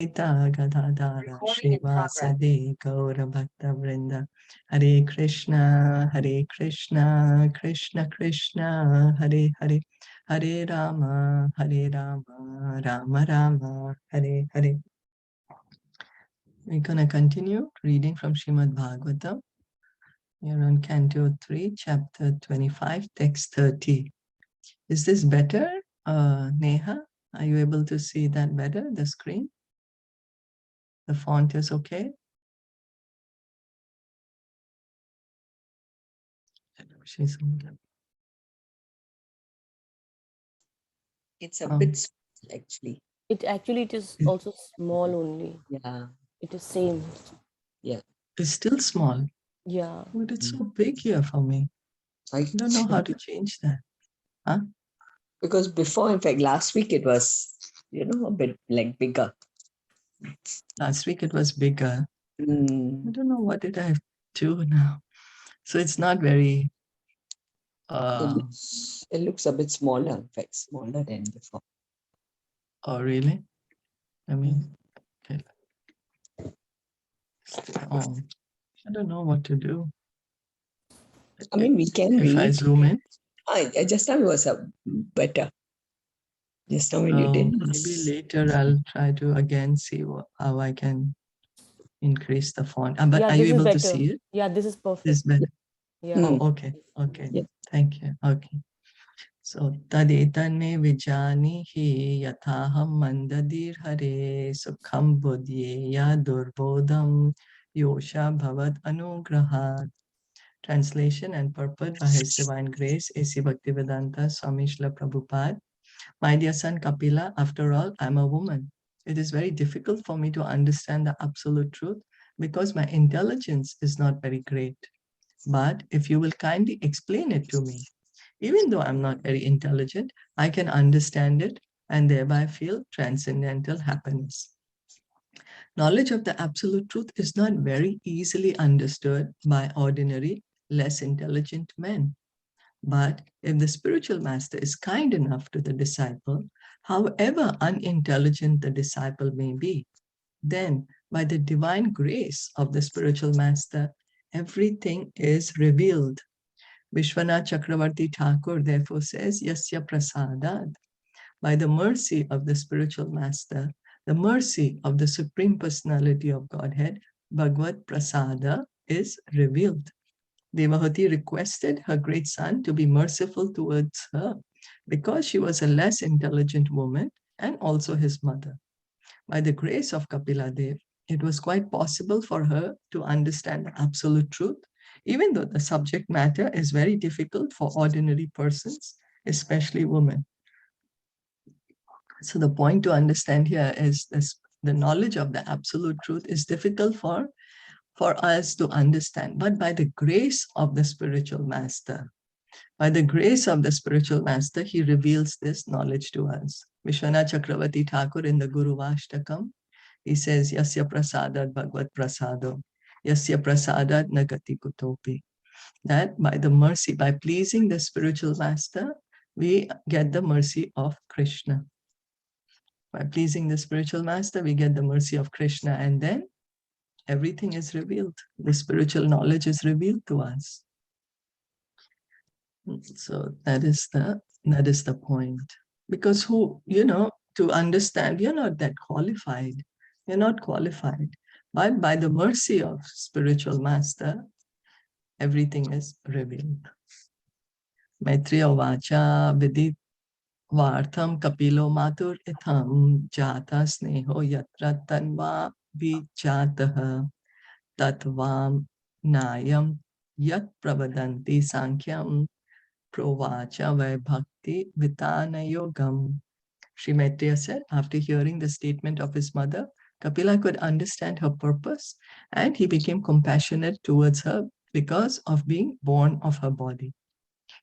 Gadadara Srivasade Gaura Bhakta Vrinda. Hare Krishna, Krishna Krishna, Hare Hare, Hare Rama, Rama Rama, Hare Hare. We're going to continue reading from Srimad Bhagavatam. We're on Canto 3, Chapter 25, Text 30. Is this better, Neha? Are you able to see that better, the screen? The font is okay? It's a bit small, actually. It is also small only. Yeah. It is same. Yeah. It's still small. Yeah. But it's so big here for me. I don't know how to change that. Huh? Because before, in fact, last week it was, a bit like bigger. Last week it was bigger. I don't know what did I do now. So it's not very... it looks a bit smaller, in fact, smaller than before. Oh, really? I mean, okay. Oh, I don't know what to do. I mean, we can read. If I zoom in. Just now it was better. Just now when you did. Maybe later I'll try to again see how I can increase the font. But yeah, are you able better. to see it? Yeah, this is perfect. This is better. Yeah. Oh, okay. Okay. Yeah. Thank you. Okay. So tadetane vijanihi yathaham mandadir hare sukham buddhyeya durbodham yosha bhavat anugrahat. Translation and purport by His Divine Grace, A.C. Bhaktivedanta Swami Srila Prabhupada. My dear son Kapila, after all, I'm a woman. It is very difficult for me to understand the absolute truth because my intelligence is not very great. But if you will kindly explain it to me, even though I'm not very intelligent, I can understand it and thereby feel transcendental happiness. Knowledge of the absolute truth is not very easily understood by ordinary, less intelligent men. But if the spiritual master is kind enough to the disciple, however unintelligent the disciple may be, then by the divine grace of the spiritual master, everything is revealed. Vishwanath Chakravarti Thakur therefore says, Yasya Prasadad. By the mercy of the spiritual master, the mercy of the Supreme Personality of Godhead, Bhagavad Prasada is revealed. Devahati requested her great son to be merciful towards her because she was a less intelligent woman and also his mother. By the grace of Kapila Dev, it was quite possible for her to understand the absolute truth, even though the subject matter is very difficult for ordinary persons, especially women. So the point to understand here is this: the knowledge of the absolute truth is difficult for us to understand, but by the grace of the spiritual master, he reveals this knowledge to us. Vishwanath Chakravarti Thakur in the Guru Vashtakam, he says, Yasya prasadat bhagavad prasado, Yasya prasadat nagati kutopi. That by the mercy, by pleasing the spiritual master, we get the mercy of Krishna. By pleasing the spiritual master, we get the mercy of Krishna, and then everything is revealed. The spiritual knowledge is revealed to us. So that is the point. Because to understand, you're not that qualified. You're not qualified. But by the mercy of spiritual master, everything is revealed. Maitriya vacha vidit vartham kapilo matur itham jata sneho yatra tanva vijataha tatvam nayam yat pravadanti sankyam provacha vai bhakti vitana yogam. Sri Maitreya said, after hearing the statement of his mother, Kapila could understand her purpose and he became compassionate towards her because of being born of her body.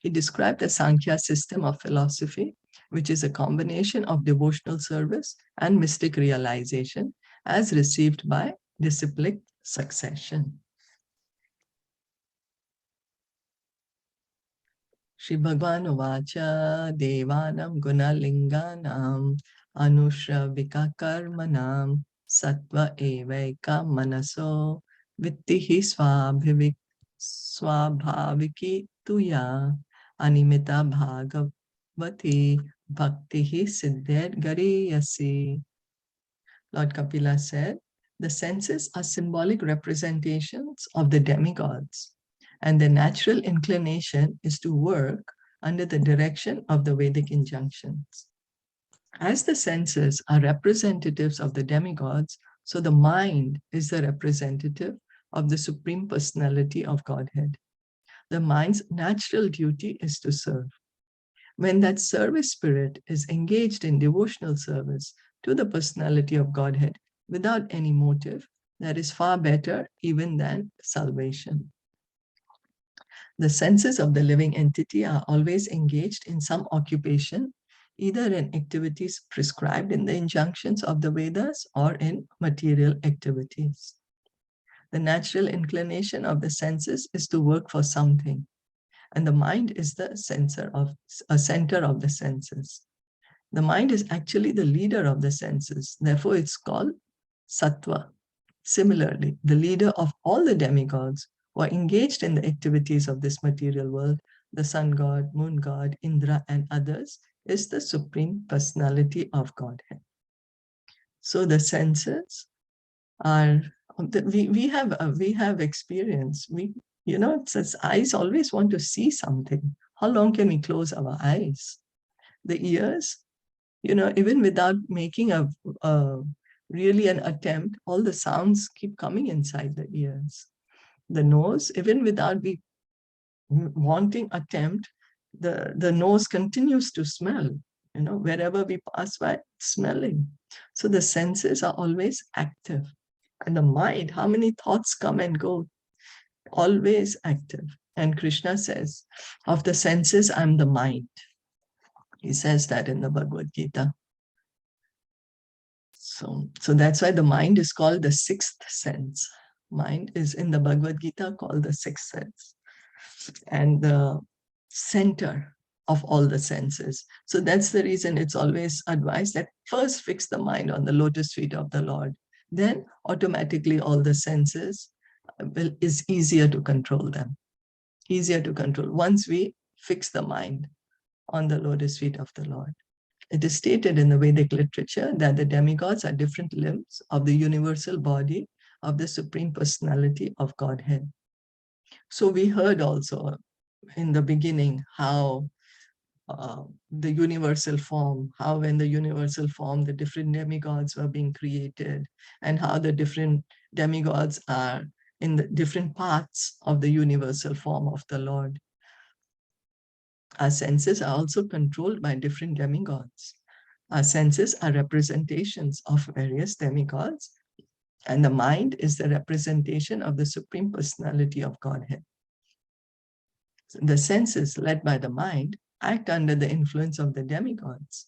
He described the Sankhya system of philosophy, which is a combination of devotional service and mystic realization as received by disciplic succession. Shri Bhagavan Uvacha Devanam Gunalinganam Anushravika Karmanam sattva evaika manaso vittihi swabhaviki tuya animita bhagavati bhaktihi siddher gariyasi. Lord Kapila said, the senses are symbolic representations of the demigods, and their natural inclination is to work under the direction of the Vedic injunctions. As the senses are representatives of the demigods, so the mind is the representative of the Supreme Personality of Godhead. The mind's natural duty is to serve. When that service spirit is engaged in devotional service to the personality of Godhead without any motive, that is far better even than salvation. The senses of the living entity are always engaged in some occupation, either in activities prescribed in the injunctions of the Vedas or in material activities. The natural inclination of the senses is to work for something, and the mind is the center of the senses. The mind is actually the leader of the senses. Therefore, it's called sattva. Similarly, the leader of all the demigods who are engaged in the activities of this material world, the sun god, moon god, Indra, and others, is the Supreme Personality of Godhead. So the senses are, we have experience. It says eyes always want to see something. How long can we close our eyes? The ears, even without making really an attempt, all the sounds keep coming inside the ears. The nose, even without we wanting attempt, the nose continues to smell, wherever we pass by, smelling. So the senses are always active. And the mind, how many thoughts come and go, always active. And Krishna says, of the senses, I'm the mind. He says that in the Bhagavad Gita. So that's why the mind is called the sixth sense. Mind is in the Bhagavad Gita called the sixth sense, and the center of all the senses. So that's the reason it's always advised that first fix the mind on the lotus feet of the Lord. Then automatically all the senses is easier to control them. Easier to control once we fix the mind on the lotus feet of the Lord. It is stated in the Vedic literature that the demigods are different limbs of the universal body of the Supreme Personality of Godhead. So we heard also in the beginning how the universal form, how in the universal form the different demigods were being created, and how the different demigods are in the different parts of the universal form of the Lord. Our senses are also controlled by different demigods. Our senses are representations of various demigods, and the mind is the representation of the Supreme Personality of Godhead. The senses, led by the mind, act under the influence of the demigods.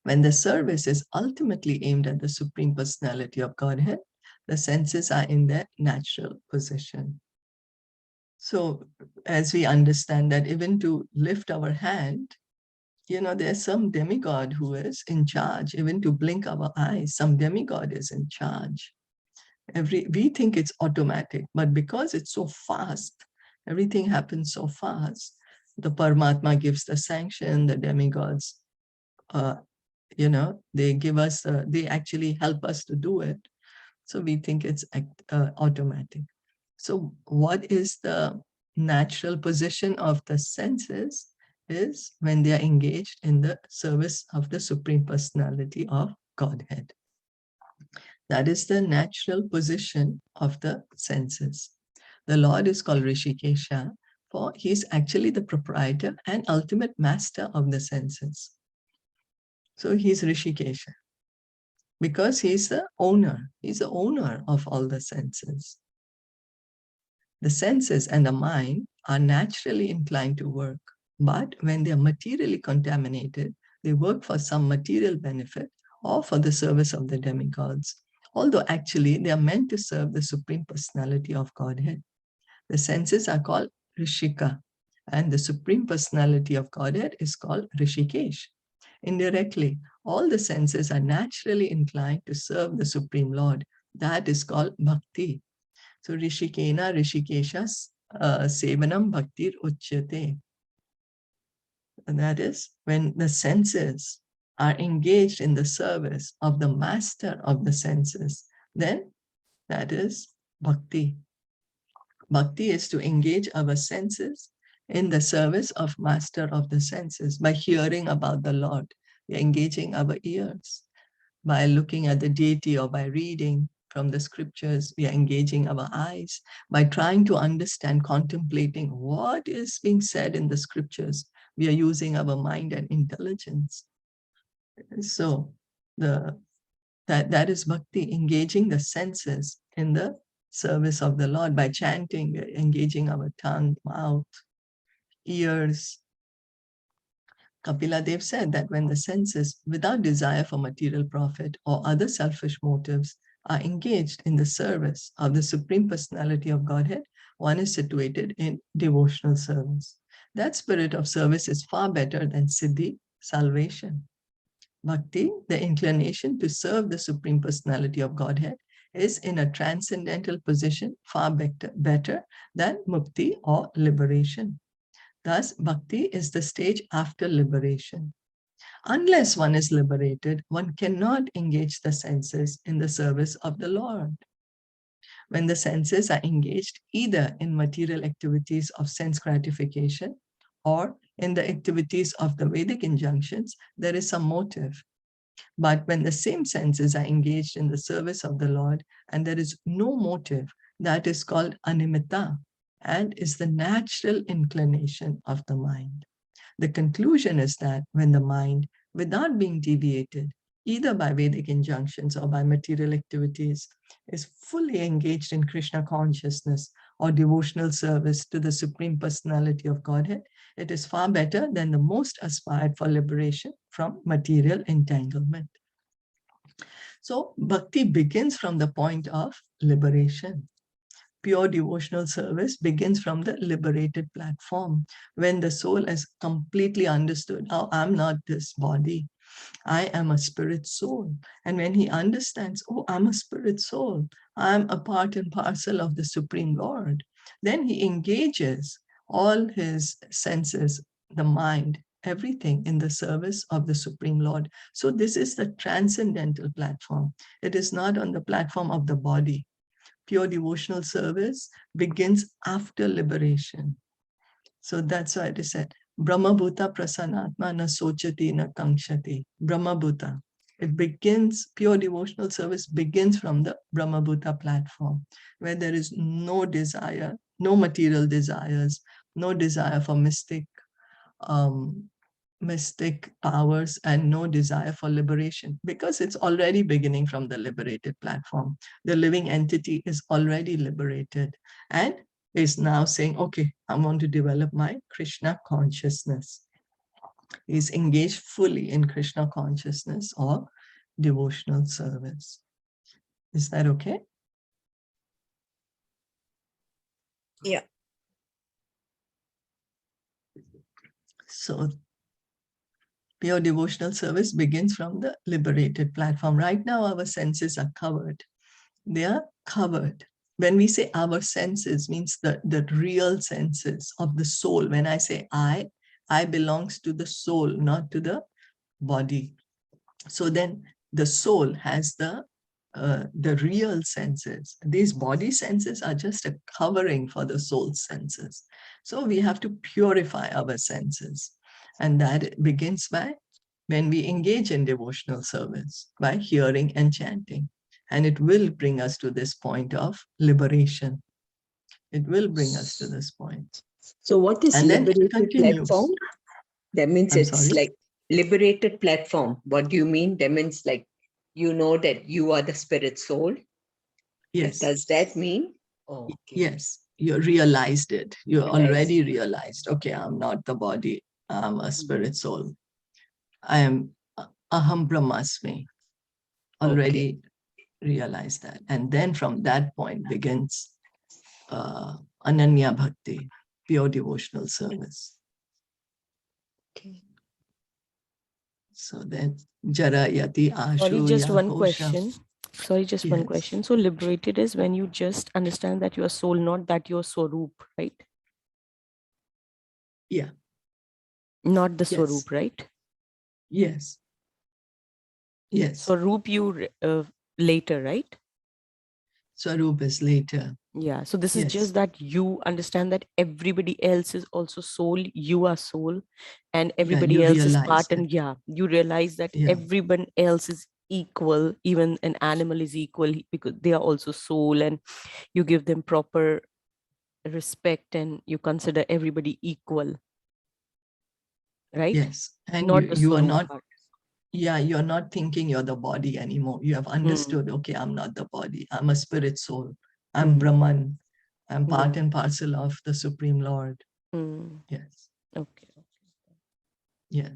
When the service is ultimately aimed at the Supreme Personality of Godhead, the senses are in their natural position. So as we understand that even to lift our hand, there's some demigod who is in charge. Even to blink our eyes, some demigod is in charge. We think it's automatic, but because it's so fast, everything happens so fast, the Paramatma gives the sanction, the demigods, they give us, they actually help us to do it. So we think it's automatic. So what is the natural position of the senses is when they are engaged in the service of the Supreme Personality of Godhead. That is the natural position of the senses. The Lord is called Rishikesha, for he is actually the proprietor and ultimate master of the senses. So he is Rishikesha because he is the owner. He is the owner of all the senses. The senses and the mind are naturally inclined to work, but when they are materially contaminated, they work for some material benefit or for the service of the demigods, although actually they are meant to serve the Supreme Personality of Godhead. The senses are called Rishika, and the Supreme Personality of Godhead is called Rishikesh. Indirectly, all the senses are naturally inclined to serve the Supreme Lord. That is called bhakti. So Rishikena Rishikeshas Sevanam Bhaktir Uchyate. And that is when the senses are engaged in the service of the master of the senses, then that is bhakti. Bhakti is to engage our senses in the service of master of the senses by hearing about the Lord. We are engaging our ears. By looking at the deity or by reading from the scriptures, we are engaging our eyes. By trying to understand, contemplating what is being said in the scriptures, we are using our mind and intelligence. So that is bhakti, engaging the senses in the service of the Lord. By chanting, we are engaging our tongue, mouth, ears. Kapila Dev said that when the senses, without desire for material profit or other selfish motives, are engaged in the service of the Supreme Personality of Godhead, one is situated in devotional service. That spirit of service is far better than siddhi, salvation. Bhakti, the inclination to serve the Supreme Personality of Godhead, is in a transcendental position far better than mukti or liberation. Thus, bhakti is the stage after liberation. Unless one is liberated, one cannot engage the senses in the service of the Lord. When the senses are engaged either in material activities of sense gratification or in the activities of the Vedic injunctions, there is some motive. But when the same senses are engaged in the service of the Lord and there is no motive, that is called animitta and is the natural inclination of the mind. The conclusion is that when the mind, without being deviated, either by Vedic injunctions or by material activities, is fully engaged in Krishna consciousness or devotional service to the Supreme Personality of Godhead, it is far better than the most aspired for liberation from material entanglement. So bhakti begins from the point of liberation. Pure devotional service begins from the liberated platform, when the soul has completely understood, oh, I'm not this body, I am a spirit soul. And when he understands, oh, I'm a spirit soul, I'm a part and parcel of the Supreme Lord, then he engages all his senses, the mind, everything in the service of the Supreme Lord. So this is the transcendental platform. It is not on the platform of the body. Pure devotional service begins after liberation. So that's why it is said, Brahmabhuta prasanatma na sochati na kankshati. Brahmabhuta. It begins, pure devotional service begins from the Brahmabhuta platform, where there is no desire, no material desires, no desire for mystic powers, and no desire for liberation, because it's already beginning from the liberated platform. The living entity is already liberated and is now saying, okay, I want to develop my Krishna consciousness. He's engaged fully in Krishna consciousness or devotional service. Is that okay? Yeah. So pure devotional service begins from the liberated platform. Right now, our senses are covered. They are covered. When we say our senses, means the real senses of the soul. When I say I belongs to the soul, not to the body. So then the soul has the real senses. These body senses are just a covering for the soul's senses. So we have to purify our senses. And that begins by when we engage in devotional service, by hearing and chanting. And it will bring us to this point of liberation. It will bring us to this point. So what is And then it liberated continues. platform? That means I'm it's sorry? like liberated platform. What do you mean? That means like, you know that you are the spirit soul. Yes. Does that mean? Oh, okay. Yes. You realized it. You Realized. already realized, okay, I'm not the body. I'm a spirit soul. I am Aham Brahmasmi. Already realized that. And then from that point begins Ananya Bhakti, pure devotional service. Okay. So then, Jara Yati Sorry, Ashu just one Yakosha. question. Sorry, just one Yes. question. So liberated is when you just understand that you are soul, not that you are Swaroop, right? Yeah. Not the Yes. Swaroop, right? Yes. Yes. Swaroop you later, right? Swarup is later. Yeah. So this is Yes. just that you understand that everybody else is also soul, you are soul, and Yeah, everybody you else is realize part. that. And yeah, you realize that Yeah. everyone else is equal, even an animal is equal because they are also soul, and you give them proper respect and you consider everybody equal, right? Yes. And Not the you are Swaroop not, part. yeah, you're not thinking you're the body anymore. You have understood, okay, I'm not the body. I'm a spirit soul. I'm Brahman. I'm part and parcel of the Supreme Lord. Yes. Okay. Yes.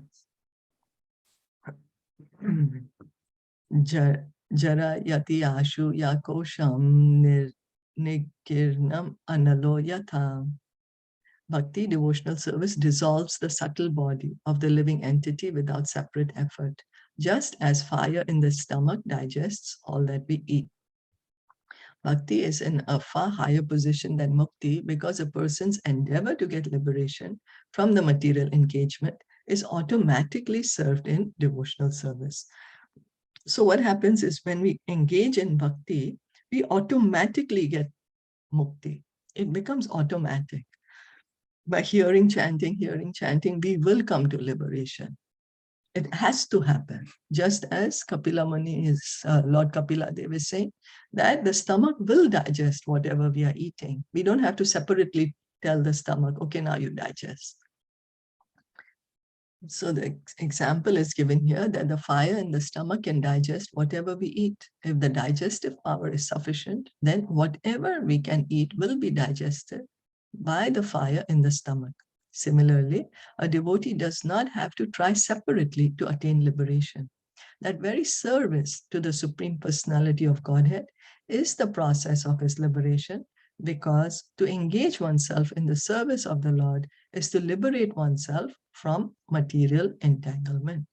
Jara yati ashu yakosham nikirnam analo yatha. Bhakti devotional service dissolves the subtle body of the living entity without separate effort, just as fire in the stomach digests all that we eat. Bhakti is in a far higher position than mukti because a person's endeavor to get liberation from the material engagement is automatically served in devotional service. So what happens is when we engage in bhakti, we automatically get mukti. It becomes automatic. By hearing chanting, we will come to liberation. It has to happen. Just as Kapila Muni is, Lord Kapila Dev is saying, that the stomach will digest whatever we are eating. We don't have to separately tell the stomach, okay, now you digest. So the example is given here that the fire in the stomach can digest whatever we eat. If the digestive power is sufficient, then whatever we can eat will be digested by the fire in the stomach. Similarly, a devotee does not have to try separately to attain liberation. That very service to the Supreme Personality of Godhead is the process of his liberation, because to engage oneself in the service of the Lord is to liberate oneself from material entanglement.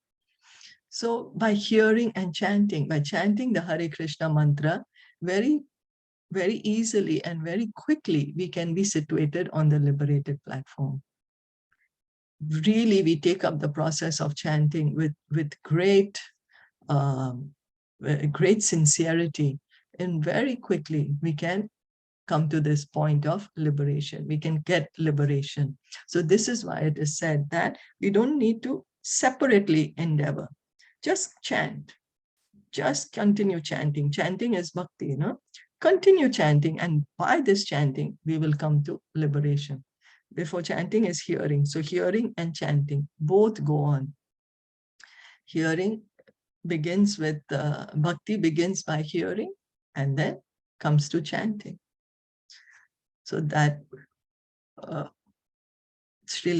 So by hearing and chanting, by chanting the Hare Krishna mantra, very easily and very quickly, we can be situated on the liberated platform. Really, we take up the process of chanting with great sincerity, and very quickly we can come to this point of liberation. We can get liberation. So this is why it is said that we don't need to separately endeavor. Just chant. Just continue chanting. Chanting is bhakti, you know? Continue chanting, and by this chanting, we will come to liberation. Before chanting is hearing. So hearing and chanting both go on. Hearing begins with, bhakti begins by hearing and then comes to chanting. So that Sri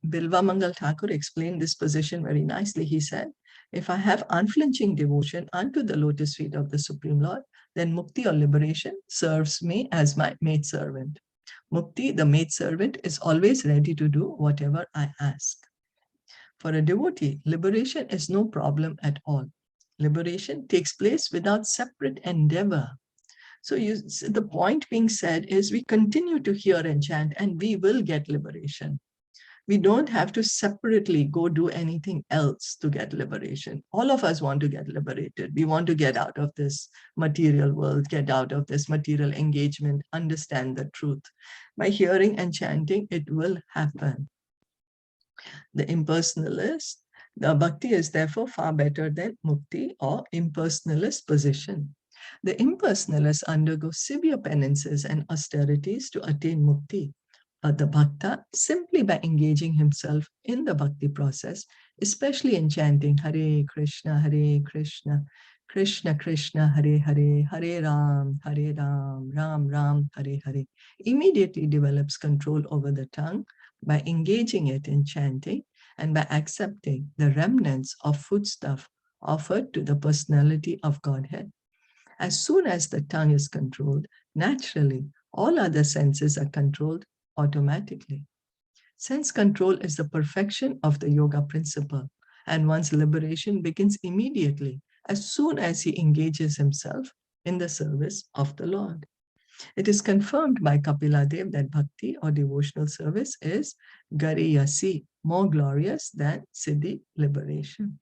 Bilva Mangal Thakur explained this position very nicely. He said, if I have unflinching devotion unto the lotus feet of the Supreme Lord, then mukti or liberation serves me as my maidservant. Mukti, the maidservant, is always ready to do whatever I ask. For a devotee, liberation is no problem at all. Liberation takes place without separate endeavor. So the point being said is we continue to hear and chant and we will get liberation. We don't have to separately go do anything else to get liberation. All of us want to get liberated. We want to get out of this material world, get out of this material engagement, understand the truth. By hearing and chanting, it will happen. The impersonalist, the bhakti is therefore far better than mukti or impersonalist position. The impersonalists undergo severe penances and austerities to attain mukti. The bhakta, simply by engaging himself in the bhakti process, especially in chanting Hare Krishna, Krishna Krishna, Hare Hare, Hare Ram, Ram Ram, Hare Hare, immediately develops control over the tongue by engaging it in chanting and by accepting the remnants of foodstuff offered to the personality of Godhead. As soon as the tongue is controlled, naturally, all other senses are controlled automatically. Sense control is the perfection of the yoga principle. And one's liberation begins immediately, as soon as he engages himself in the service of the Lord. It is confirmed by Kapila Dev that bhakti or devotional service is gariyasi, more glorious than siddhi, liberation.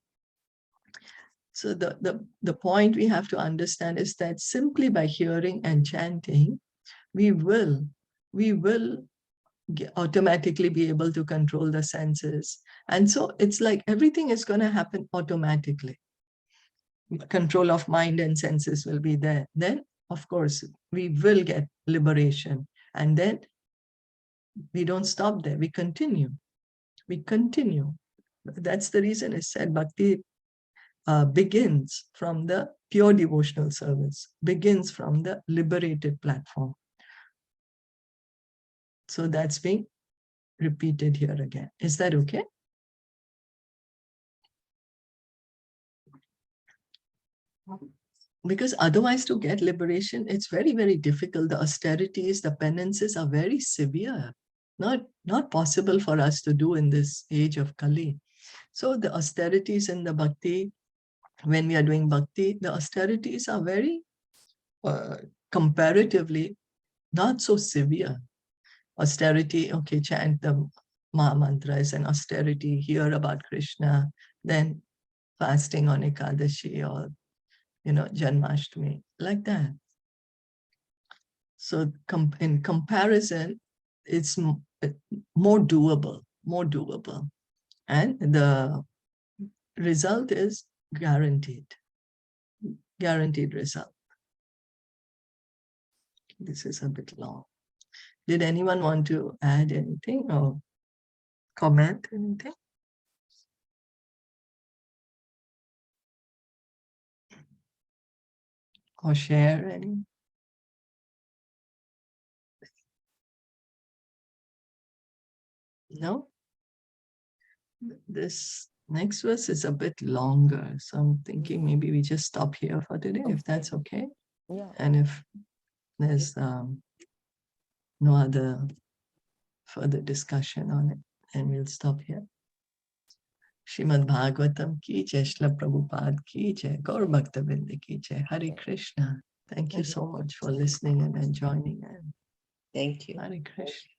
So the point we have to understand is that simply by hearing and chanting, we will automatically be able to control the senses. And so it's like everything is going to happen automatically. Control of mind and senses will be there. Then, of course, we will get liberation. And then we don't stop there. We continue. We continue. That's the reason it's said bhakti begins from the pure devotional service, begins from the liberated platform. So that's being repeated here again. Is that okay? Because otherwise to get liberation, it's very, very difficult. The austerities, the penances are very severe, not possible for us to do in this age of Kali. So the austerities in the bhakti, when we are doing bhakti, the austerities are very comparatively not so severe. Austerity, okay, chant the Maha Mantra is an austerity, hear about Krishna, then fasting on Ekadashi or Janmashtami, like that. So in comparison, it's more doable. And the result is guaranteed result. This is a bit long. Did anyone want to add anything or comment anything? Or share any? No? This next verse is a bit longer, so I'm thinking maybe we just stop here for today, if that's okay. Yeah. And if there's no other further discussion on it, then we'll stop here. Srimad Bhagavatam ki jai, Srila Prabhupada ki jai, Gaur Bhaktavinda ki jai, Hare Krishna. Thank you so much for listening and joining. Thank you. Hare Krishna.